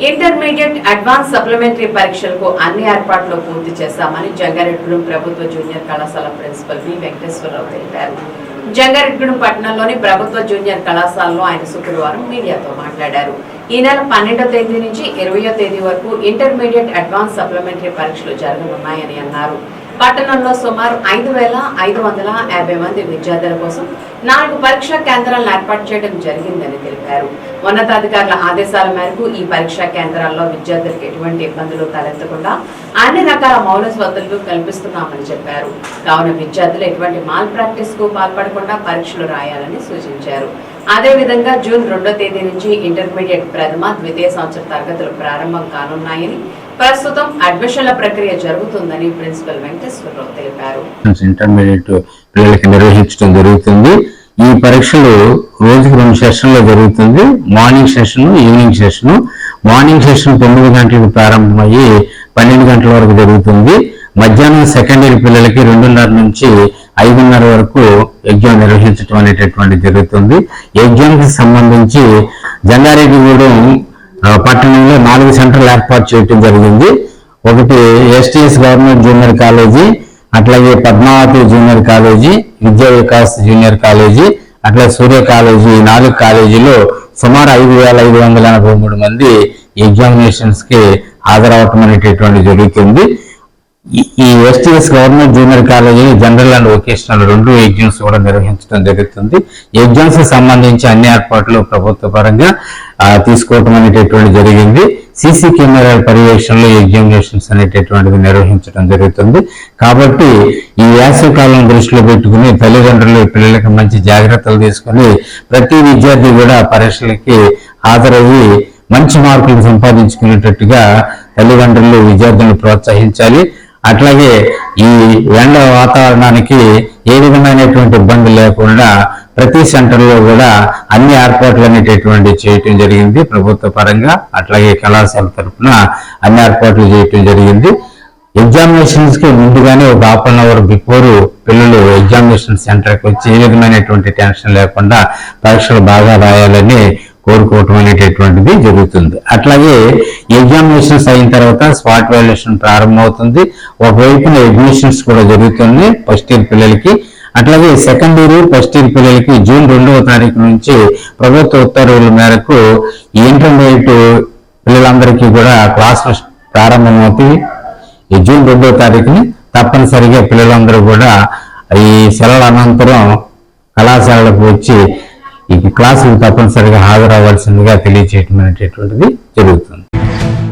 Intermediate advance supplementary పరీక్షలకు అన్ని ఏర్పాట్లు పూర్తి చేశామని జంగారెడ్డిగూడెం ప్రభుత్వ జూనియర్ కళాశాల ప్రిన్సిపల్ వి వెంకటేశ్వరరావు తెలిపారు. జంగారెడ్డిగూడెం పట్టణంలోని ప్రభుత్వ జూనియర్ కళాశాలలో ఆయన శుక్రవారం మీడియాతో మాట్లాడారు. ఈ నెల 12వ తేదీ నుంచి 20వ తేదీ వరకు ఇంటర్మీడియట్ అడ్వాన్స్ సప్లిమెంటరీ పరీక్షలు జరగనున్నాయని అన్నారు. పట్టణంలో సుమారు 5,550 మంది విద్యార్థుల కోసం 4 పరీక్షా కేంద్రాలను ఏర్పాటు చేయడం జరిగిందని తెలిపారు. ఉన్నతాధికారుల ఆదేశాల మేరకు ఈ పరీక్షా కేంద్రాల్లో విద్యార్థులకు ఎటువంటి ఇబ్బందులు తలెత్తకుండా అన్ని రకాల మౌలిక వసతులు కల్పిస్తున్నామని చెప్పారు. కావున విద్యార్థులు ఎటువంటి మాల్ ప్రాక్టీస్ కు పాల్పడకుండా పరీక్షలు రాయాలని సూచించారు. అదేవిధంగా జూన్ 2వ తేదీ నుంచి ఇంటర్మీడియట్ ప్రథమ, ద్వితీయ సంవత్సర తరగతులు ప్రారంభం కానున్నాయని, ప్రస్తుతం అడ్మిషన్ల ప్రక్రియ జరుగుతుందని ప్రిన్సిపల్ వెంకటేశ్వరరావు తెలిపారు. ఇంటర్మీడియట్ పిల్లలకి నిర్వహించడం జరుగుతుంది. ఈ పరీక్షలు రోజుకి 2 సెషన్లో జరుగుతుంది. Morning session, evening session. Morning session 9 గంటలకు ప్రారంభమయ్యి 12 గంటల వరకు జరుగుతుంది. మధ్యాహ్నం సెకండరీ పిల్లలకి 2:30 నుంచి 5:30 వరకు ఎగ్జామ్ నిర్వహించడం అనేటటువంటి జరుగుతుంది. ఎగ్జామ్ కి సంబంధించి జంగారెడ్డిగూడెం పట్టణంలో 4 సెంటర్లు ఏర్పాటు చేయడం జరిగింది. ఒకటి ఎస్టీఎస్ గవర్నమెంట్ జూనియర్ కాలేజీ, అట్లాగే పద్మావతి జూనియర్ కాలేజీ, విద్యా వికాస్ జూనియర్ కాలేజీ, అట్లా సూర్య కాలేజీ. 4 కాలేజీలో సుమారు 5,583 మంది ఎగ్జామినేషన్స్ కి హాజరవటం అనేటటువంటి జరుగుతుంది. ఈ STS government junior college general and vocational 2 exams కూడా నిర్వహించడం జరుగుతుంది. ఎగ్జామ్స్ కి సంబంధించి అన్ని ఏర్పాట్లు ప్రభుత్వ పరంగా తీసుకోవటం అనేటటువంటి జరిగింది. సీసీ కెమెరాల పర్యవేక్షణలో ఎగ్జామినేషన్స్ అనేటటువంటిది నిర్వహించడం జరుగుతుంది. కాబట్టి ఈ వేసవి కాలం దృష్టిలో పెట్టుకుని తల్లిదండ్రులు పిల్లలకి మంచి జాగ్రత్తలు తీసుకుని ప్రతి విద్యార్థి కూడా పరీక్షలకి హాజరయ్యి మంచి మార్కులు సంపాదించుకునేటట్టుగా తల్లిదండ్రులు విద్యార్థులను ప్రోత్సహించాలి. అట్లాగే ఈ ఎండ వాతావరణానికి ఏ విధమైనటువంటి ఇబ్బంది లేకుండా ప్రతి సెంటర్లో కూడా అన్ని ఏర్పాట్లు అనేటటువంటి చేయటం జరిగింది ప్రభుత్వ పరంగా. అట్లాగే కళాశాల తరఫున అన్ని ఏర్పాట్లు చేయటం జరిగింది. ఎగ్జామినేషన్స్ కి ముందుగానే ఒక 1/2 అవర్ బిఫోర్ పిల్లలు ఎగ్జామినేషన్ సెంటర్కి వచ్చి ఏ విధమైనటువంటి టెన్షన్ లేకుండా పరీక్షలు బాగా రాయాలని కోరుకోవటం అనేటటువంటిది జరుగుతుంది. అట్లాగే ఎగ్జామినేషన్స్ అయిన తర్వాత స్పాట్ వాల్యుయేషన్ ప్రారంభమవుతుంది. ఒకవైపున అడ్మిషన్స్ కూడా జరుగుతుంది ఫస్ట్ ఇయర్ పిల్లలకి. అట్లాగే సెకండ్ ఇయర్, ఫస్ట్ ఇయర్ పిల్లలకి జూన్ 2వ తారీఖు నుంచి ప్రభుత్వ ఉత్తర్వుల మేరకు ఈ ఇంటర్మీడియట్ పిల్లలందరికీ కూడా క్లాసులు ప్రారంభమవుతాయి. ఈ జూన్ 2వ తారీఖుని తప్పనిసరిగా పిల్లలందరూ కూడా ఈ సెలవుల అనంతరం కళాశాలకు వచ్చి ఈ క్లాసులు తప్పనిసరిగా హాజరవ్వాల్సిందిగా తెలియజేయటం అనేటటువంటిది జరుగుతుంది.